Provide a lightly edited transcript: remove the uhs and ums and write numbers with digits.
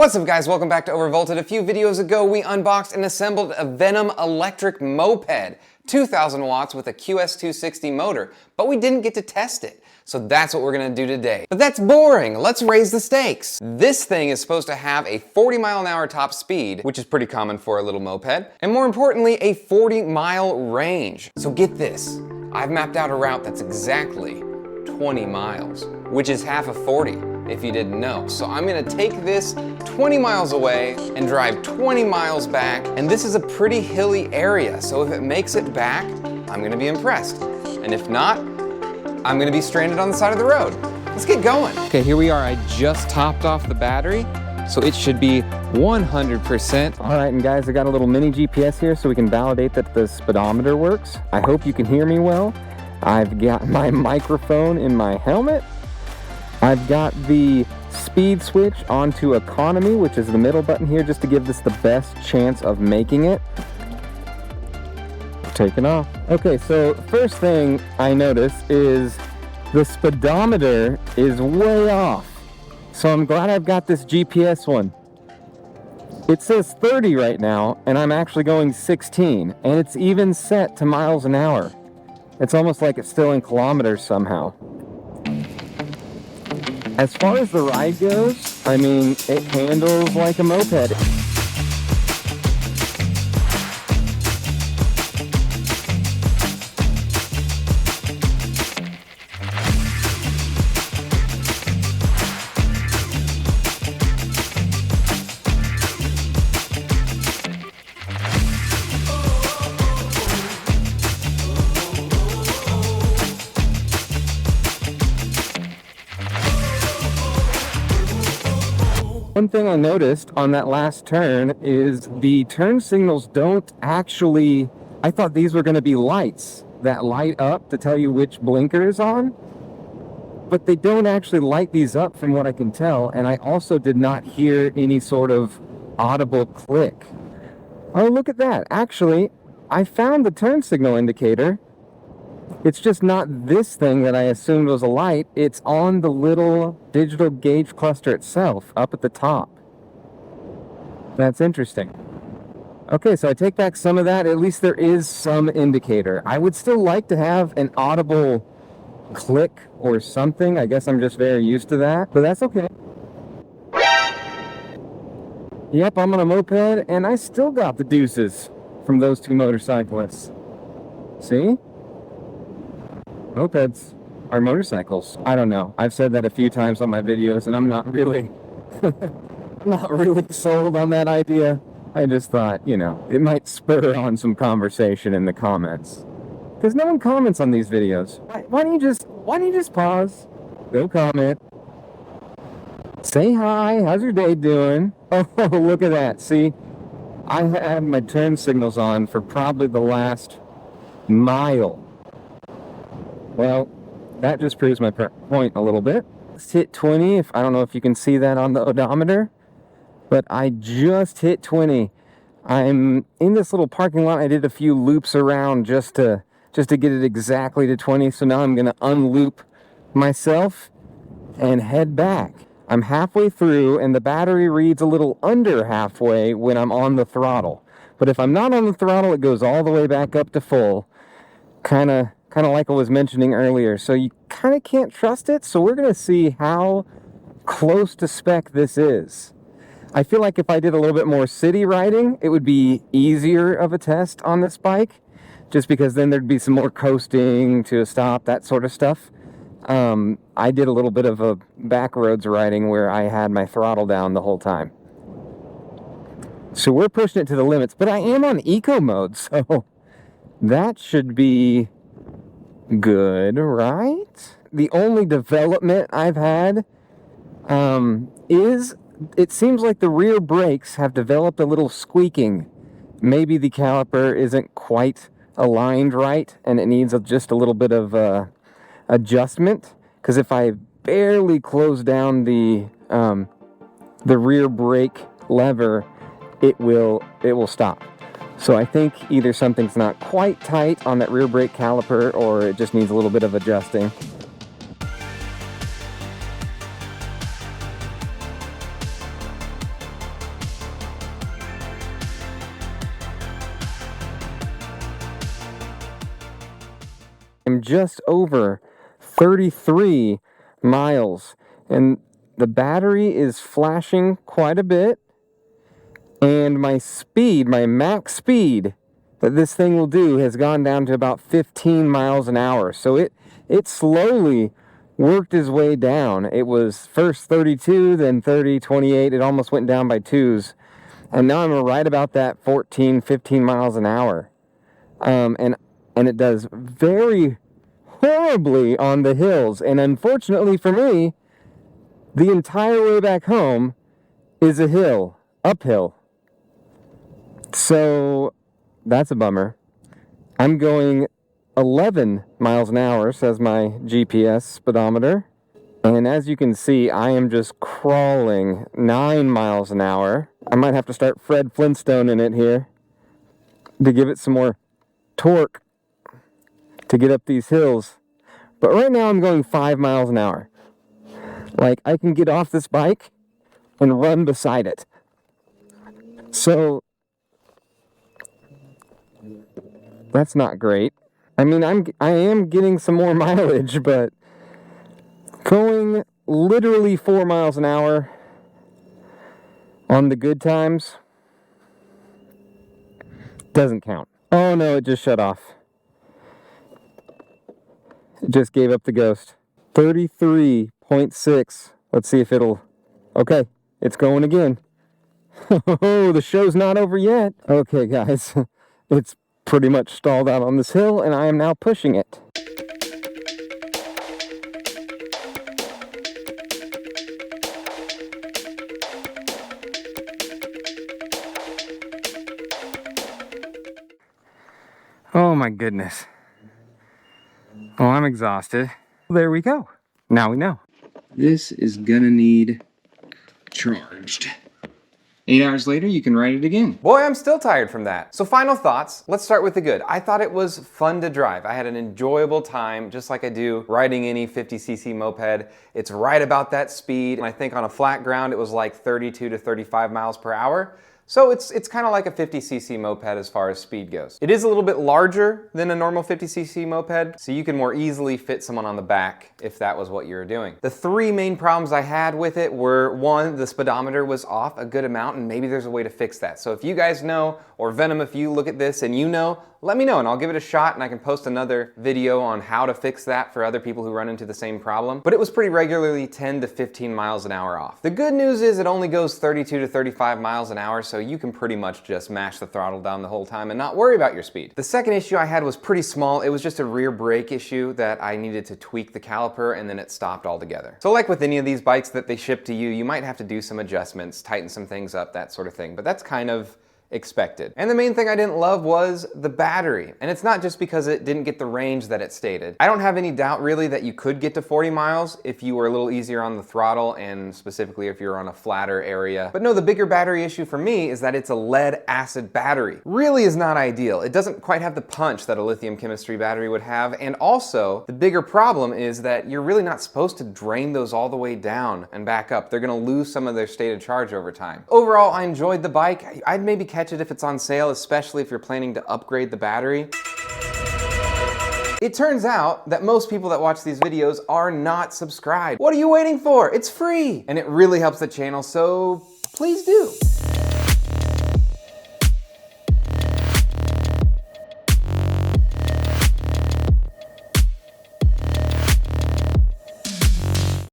What's up guys, welcome back to Overvolted. A few videos ago we unboxed and assembled a Venom electric moped, 2000 watts with a QS260 motor, but we didn't get to test it. So that's what we're gonna do today. But that's boring, let's raise the stakes. This thing is supposed to have a 40-mile-an-hour top speed, which is pretty common for a little moped, and more importantly, a 40-mile range. So get this, I've mapped out a route that's exactly 20 miles, which is half of 40. If you didn't know. So I'm gonna take this 20 miles away and drive 20 miles back. And this is a pretty hilly area. So if it makes it back, I'm gonna be impressed. And if not, I'm gonna be stranded on the side of the road. Let's get going. Okay, here we are. I just topped off the battery. So it should be 100%. All right, and guys, I got a little mini GPS here so we can validate that the speedometer works. I hope you can hear me well. I've got my microphone in my helmet. I've got the speed switch onto economy, which is the middle button here, just to give this the best chance of making it. Taking off. Okay, so first thing I notice is the speedometer is way off. So I'm glad I've got this GPS one. It says 30 right now, and I'm actually going 16, and it's even set to miles an hour. It's almost like it's still in kilometers somehow. As far as the ride goes, I mean, it handles like a moped. One thing I noticed on that last turn is the turn signals don't actually, I thought these were going to be lights that light up to tell you which blinker is on, but they don't actually light these up from what I can tell, and I also did not hear any sort of audible click. Oh, look at that. Actually, I found the turn signal indicator. It's just not this thing that I assumed was a light. It's on the little digital gauge cluster itself up at the top. That's interesting. Okay, so I take back some of that. At least there is some indicator. I would still like to have an audible click or something. I guess I'm just very used to that, but that's okay. Yep, I'm on a moped, and I still got the deuces from those two motorcyclists. See? Mopeds are motorcycles. I don't know. I've said that a few times on my videos, and I'm not really sold on that idea. I just thought, you know, it might spur on some conversation in the comments. Because no one comments on these videos. Why don't you just pause? Go comment. Say hi. How's your day doing? Oh, look at that. See, I had my turn signals on for probably the last mile. Well, that just proves my point a little bit. Let's hit 20. I don't know if you can see that on the odometer, but I just hit 20. I'm in this little parking lot. I did a few loops around just to get it exactly to 20. So now I'm going to unloop myself and head back. I'm halfway through, and the battery reads a little under halfway when I'm on the throttle. But if I'm not on the throttle, it goes all the way back up to full. Kind of like I was mentioning earlier. So you kind of can't trust it. So we're going to see how close to spec this is. I feel like if I did a little bit more city riding, it would be easier of a test on this bike, just because then there'd be some more coasting to a stop, that sort of stuff. I did a little bit of a back roads riding where I had my throttle down the whole time. So we're pushing it to the limits, but I am on eco mode, so that should be good, right? The only development I've had is it seems like the rear brakes have developed a little squeaking. Maybe the caliper isn't quite aligned right and it needs just a little bit of adjustment, because if I barely close down the rear brake lever, it will stop. So I think either something's not quite tight on that rear brake caliper, or it just needs a little bit of adjusting. I'm just over 33 miles, and the battery is flashing quite a bit, and my speed, my max speed that this thing will do has gone down to about 15 miles an hour. So it slowly worked its way down. It was first 32, then 30, 28. It almost went down by twos. And now I'm right about that 14, 15 miles an hour. And it does very horribly on the hills. And unfortunately for me, the entire way back home is a hill, uphill. So that's a bummer. I'm going 11 miles an hour, says my GPS speedometer. And as you can see, I am just crawling 9 miles an hour. I might have to start Fred Flintstone in it here to give it some more torque to get up these hills. But right now I'm going 5 miles an hour. Like, I can get off this bike and run beside it. So that's not great. I mean, I am getting some more mileage, but going literally 4 miles an hour on the good times doesn't count. Oh no, it just shut off. It just gave up the ghost. 33.6. Let's see if it'll... Okay, it's going again. Oh, the show's not over yet. Okay, guys. It's pretty much stalled out on this hill, and I am now pushing it. Oh my goodness. Oh, I'm exhausted. There we go. Now we know. This is gonna need charged. 8 hours later, you can ride it again. Boy, I'm still tired from that. So final thoughts, let's start with the good. I thought it was fun to drive. I had an enjoyable time, just like I do riding any 50cc moped. It's right about that speed. And I think on a flat ground, it was like 32 to 35 miles per hour. So it's kind of like a 50cc moped as far as speed goes. It is a little bit larger than a normal 50cc moped, so you can more easily fit someone on the back if that was what you were doing. The three main problems I had with it were, one, the speedometer was off a good amount, and maybe there's a way to fix that. So if you guys know, or Venom, if you look at this and you know, let me know and I'll give it a shot, and I can post another video on how to fix that for other people who run into the same problem. But it was pretty regularly 10 to 15 miles an hour off. The good news is it only goes 32 to 35 miles an hour, so you can pretty much just mash the throttle down the whole time and not worry about your speed. The second issue I had was pretty small. It was just a rear brake issue that I needed to tweak the caliper, and then it stopped altogether. So like with any of these bikes that they ship to you, you might have to do some adjustments, tighten some things up, that sort of thing. But that's kind of expected. And the main thing I didn't love was the battery. And it's not just because it didn't get the range that it stated. I don't have any doubt really that you could get to 40 miles if you were a little easier on the throttle, and specifically if you're on a flatter area. But no, the bigger battery issue for me is that it's a lead acid battery. Really is not ideal. It doesn't quite have the punch that a lithium chemistry battery would have. And also, the bigger problem is that you're really not supposed to drain those all the way down and back up. They're gonna lose some of their stated charge over time. Overall, I enjoyed the bike. I'd maybe catch it if it's on sale, especially if you're planning to upgrade the battery. It turns out that most people that watch these videos are not subscribed. What are you waiting for? It's free! And it really helps the channel, so please do.